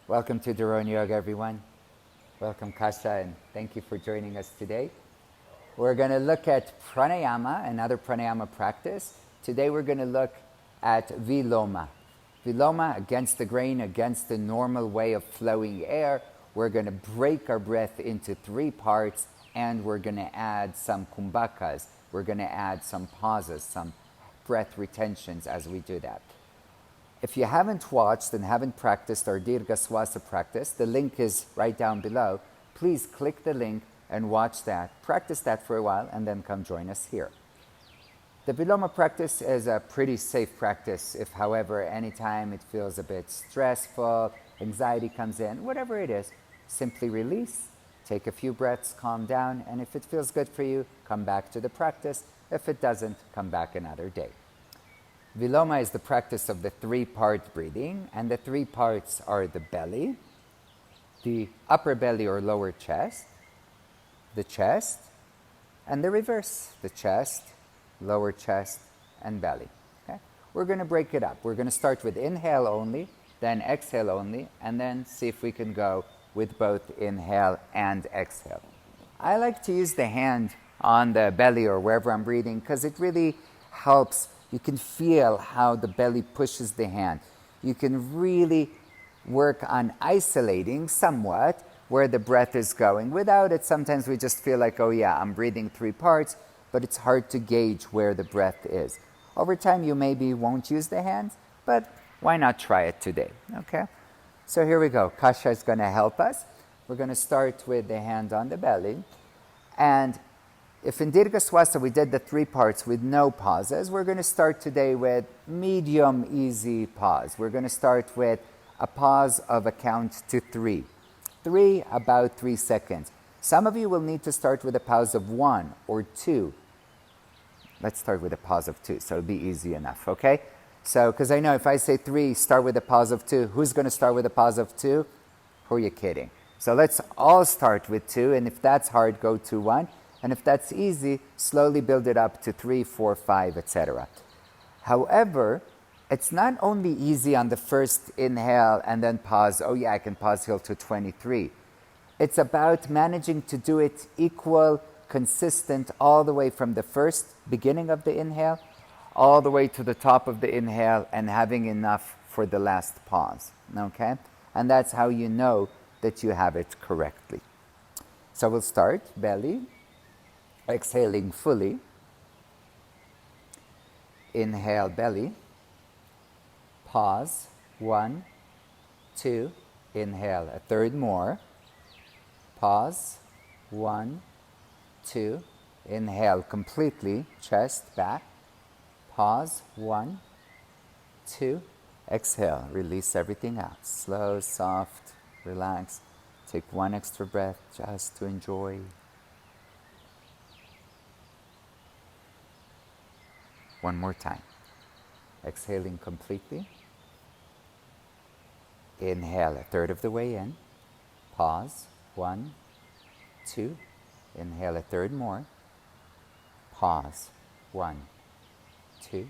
Welcome to Drone Yoga, everyone. Welcome, Kasha, and thank you for joining us today. We're going to look at pranayama, another pranayama practice. Today we're going to look at Viloma. Viloma, against the grain, against the normal way of flowing air. We're going to break our breath into 3 parts, and we're going to add some kumbhakas. We're going to add some pauses, some breath retentions as we do that. If you haven't watched and haven't practiced our Dirga Swasa practice, the link is right down below. Please click the link and watch that. Practice that for a while and then come join us here. The Viloma practice is a pretty safe practice. If, however, anytime it feels a bit stressful, anxiety comes in, whatever it is, simply release, take a few breaths, calm down, and if it feels good for you, come back to the practice. If it doesn't, come back another day. Viloma is the practice of the 3-part breathing, and the 3 parts are the belly, the upper belly or lower chest, the chest, and the reverse, the chest, lower chest, and belly. Okay? We're going to break it up. We're going to start with inhale only, then exhale only, and then see if we can go with both inhale and exhale. I like to use the hand on the belly or wherever I'm breathing because it really helps. You can feel how the belly pushes the hand. You can really work on isolating somewhat where the breath is going. Without it, sometimes we just feel like, oh yeah, I'm breathing 3 parts, but it's hard to gauge where the breath is. Over time, you maybe won't use the hands, but why not try it today, okay? So here we go. Kasha is going to help us. We're going to start with the hand on the belly. And if in Dirga Swasa we did the 3 parts with no pauses, we're going to start today with medium easy pause. We're going to start with a pause of a count to 3. 3, about 3 seconds. Some of you will need to start with a pause of 1 or 2. Let's start with a pause of 2, so it'll be easy enough, okay? So, because I know if I say 3, start with a pause of 2, who's going to start with a pause of 2? Who are you kidding? So let's all start with 2, and if that's hard, go to 1. And if that's easy, slowly build it up to 3, 4, 5, etc. However, it's not only easy on the first inhale and then pause. Oh yeah, I can pause here to 23. It's about managing to do it equal, consistent, all the way from the first beginning of the inhale, all the way to the top of the inhale, and having enough for the last pause. Okay? And that's how you know that you have it correctly. So we'll start, belly. Exhaling fully. Inhale, belly. Pause. 1, 2. Inhale, a third more. Pause. 1, 2. Inhale completely, chest back. Pause. 1, 2. Exhale, release everything out. Slow, soft, relax. Take 1 extra breath just to enjoy. One more time. Exhaling completely. Inhale a third of the way in. Pause. 1, 2. Inhale a third more. Pause. 1, 2.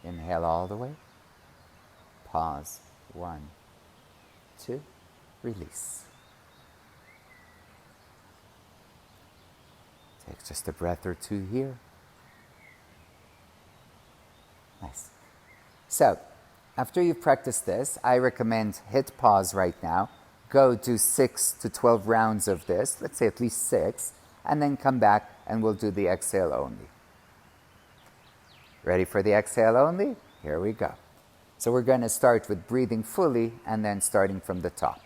Inhale all the way. Pause. 1, 2. Release. Take just a breath or 2 here. Nice. So, after you've practiced this, I recommend hit pause right now. Go do 6 to 12 rounds of this, let's say at least 6, and then come back and we'll do the exhale only. Ready for the exhale only? Here we go. So we're going to start with breathing fully and then starting from the top.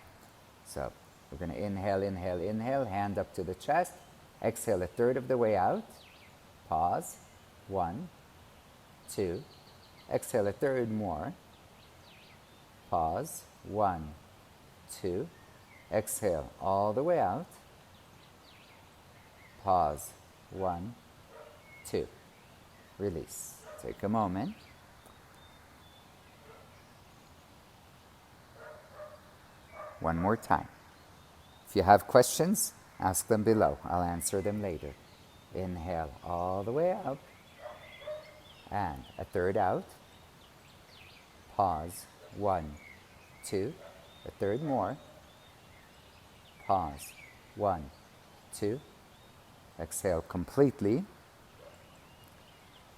So we're going to inhale, inhale, inhale, hand up to the chest. Exhale a third of the way out. Pause. 1, 2. Exhale a third more. Pause. 1, 2. Exhale all the way out. Pause. 1, 2. Release. Take a moment. One more time. If you have questions, ask them below. I'll answer them later. Inhale all the way out. And a third out. Pause. 1, 2. A third more. Pause. 1, 2. Exhale completely.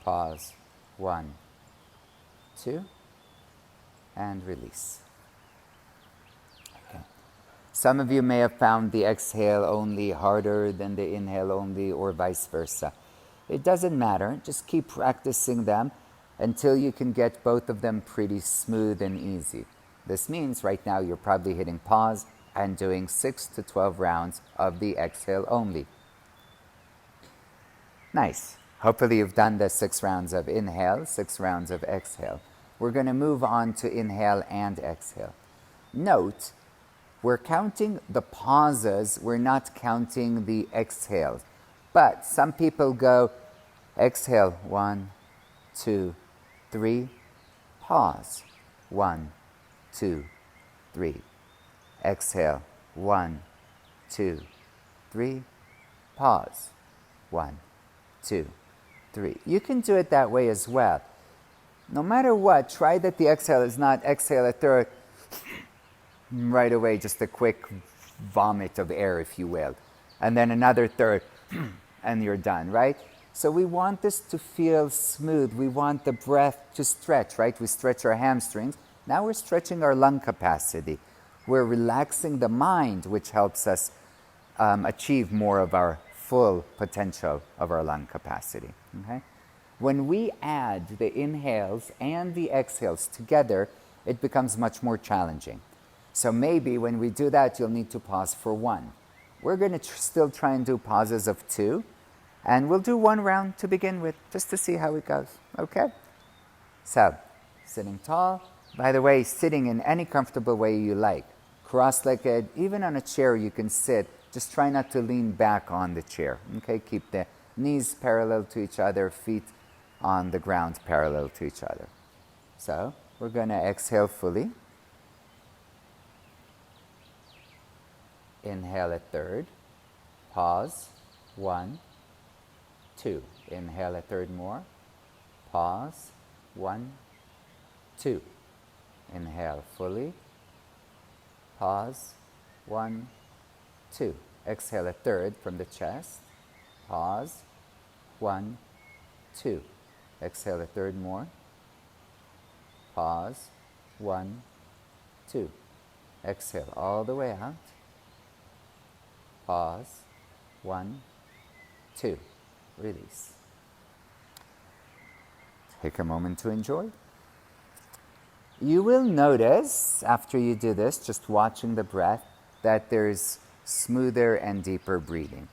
Pause. 1, 2. And release. Okay. Some of you may have found the exhale only harder than the inhale only, or vice versa. It doesn't matter. Just keep practicing them until you can get both of them pretty smooth and easy. This means right now you're probably hitting pause and doing 6 to 12 rounds of the exhale only. Nice. Hopefully you've done the 6 rounds of inhale, 6 rounds of exhale. We're going to move on to inhale and exhale. Note, we're counting the pauses, we're not counting the exhales. But some people go exhale, 1, 2, 3, pause, 1, 2, 3. Exhale, 1, 2, 3, pause, 1, 2, 3. You can do it that way as well. No matter what, try that the exhale is not exhale a third, right away, just a quick vomit of air, if you will. And then another third, and you're done, right? So we want this to feel smooth. We want the breath to stretch, right? We stretch our hamstrings. Now we're stretching our lung capacity. We're relaxing the mind, which helps us achieve more of our full potential of our lung capacity, okay? When we add the inhales and the exhales together, it becomes much more challenging. So maybe when we do that, you'll need to pause for 1. We're going to still try and do pauses of 2, and we'll do 1 round to begin with, just to see how it goes, okay? So, sitting tall. By the way, sitting in any comfortable way you like. Cross-legged, even on a chair you can sit. Just try not to lean back on the chair, okay? Keep the knees parallel to each other, feet on the ground parallel to each other. So, we're going to exhale fully. Inhale a third. Pause. 1, 2. Inhale a third more. Pause. 1, 2. Inhale fully. Pause. 1, 2. Exhale a third from the chest. Pause. 1, 2. Exhale a third more. Pause. 1, 2. Exhale all the way out. Pause. 1, 2. Release. Take a moment to enjoy. You will notice, after you do this, just watching the breath, that there's smoother and deeper breathing.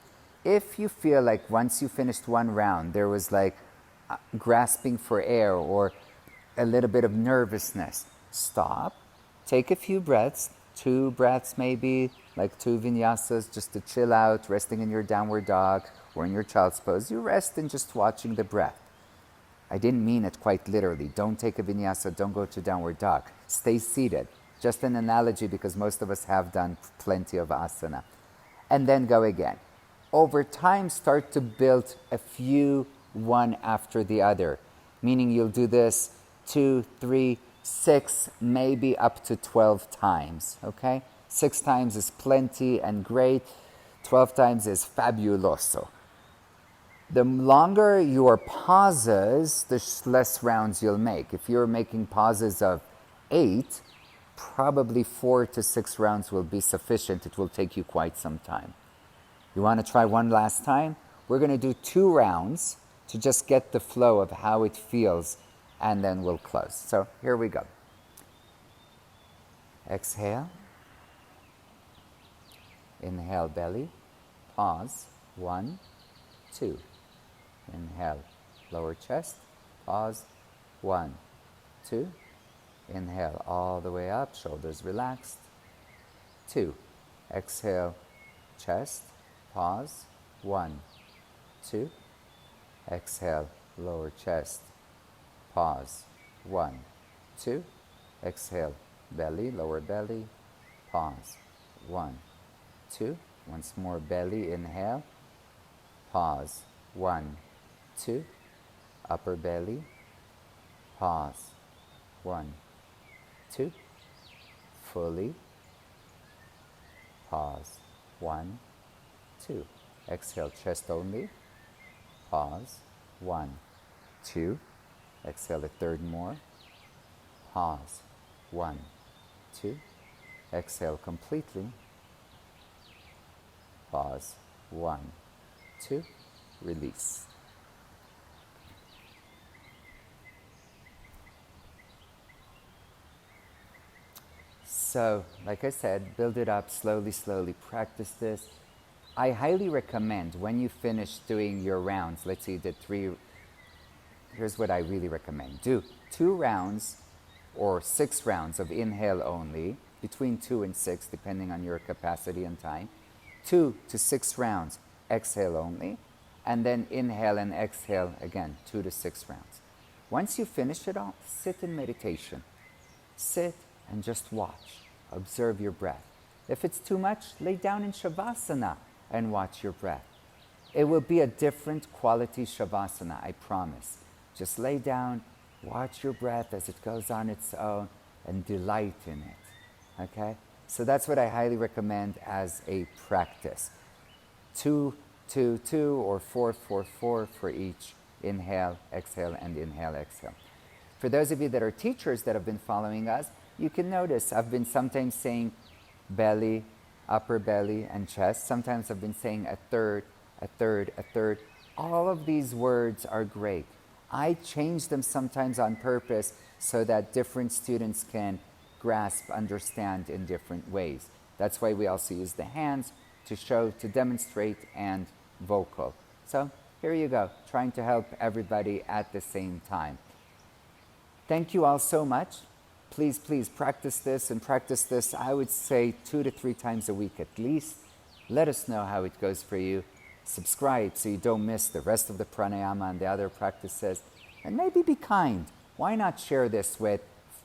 If you feel like once you finished 1 round, there was like grasping for air or a little bit of nervousness, stop, take a few breaths, 2 breaths maybe, like 2 vinyasas, just to chill out, resting in your downward dog or in your child's pose. You rest in just watching the breath. I didn't mean it quite literally. Don't take a vinyasa, don't go to downward dog. Stay seated. Just an analogy because most of us have done plenty of asana. And then go again. Over time, start to build a few one after the other. Meaning you'll do this 2, 3, 6, maybe up to 12 times. Okay? 6 times is plenty and great. 12 times is fabuloso. The longer your pauses, the less rounds you'll make. If you're making pauses of 8, probably 4 to 6 rounds will be sufficient. It will take you quite some time. You want to try one last time? We're going to do 2 rounds to just get the flow of how it feels, and then we'll close. So here we go. Exhale. Inhale belly. Pause. 1, 2. Inhale, lower chest. Pause. 1, 2. Inhale all the way up, shoulders relaxed. 2. Exhale, chest. Pause. 1, 2. Exhale, lower chest. Pause. 1, 2. Exhale, belly, lower belly. Pause. 1, 2. Once more, belly, inhale. Pause. 1, 2. Upper belly. Pause. 1, 2. Fully. Pause. 1, 2. Exhale, chest only. Pause. 1, 2. Exhale a third more. Pause. 1, 2. Exhale completely. Pause. 1, 2. Release. So, like I said, build it up slowly, slowly. Practice this. I highly recommend when you finish doing your rounds, let's say you did 3, here's what I really recommend. Do 2 rounds or 6 rounds of inhale only, between 2 and 6, depending on your capacity and time. 2 to 6 rounds, exhale only, and then inhale and exhale again, 2 to 6 rounds. Once you finish it all, sit in meditation. Sit and just watch. Observe your breath. If it's too much, lay down in Shavasana and watch your breath. It will be a different quality Shavasana, I promise. Just lay down, watch your breath as it goes on its own, and delight in it. Okay? So that's what I highly recommend as a practice. 2, 2, 2, or 4, 4, 4 for each inhale, exhale, and inhale, exhale. For those of you that are teachers that have been following us, you can notice I've been sometimes saying belly, upper belly, and chest. Sometimes I've been saying a third, a third, a third. All of these words are great. I change them sometimes on purpose so that different students can grasp, understand in different ways. That's why we also use the hands to show, to demonstrate, and vocal. So here you go, trying to help everybody at the same time. Thank you all so much. Please, please practice this and practice this, I would say 2 to 3 times a week at least. Let us know how it goes for you. Subscribe so you don't miss the rest of the pranayama and the other practices. And maybe be kind. Why not share this with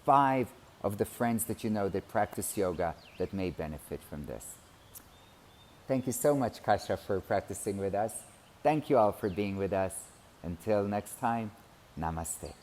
5 of the friends that you know that practice yoga that may benefit from this? Thank you so much, Kasha, for practicing with us. Thank you all for being with us. Until next time, namaste.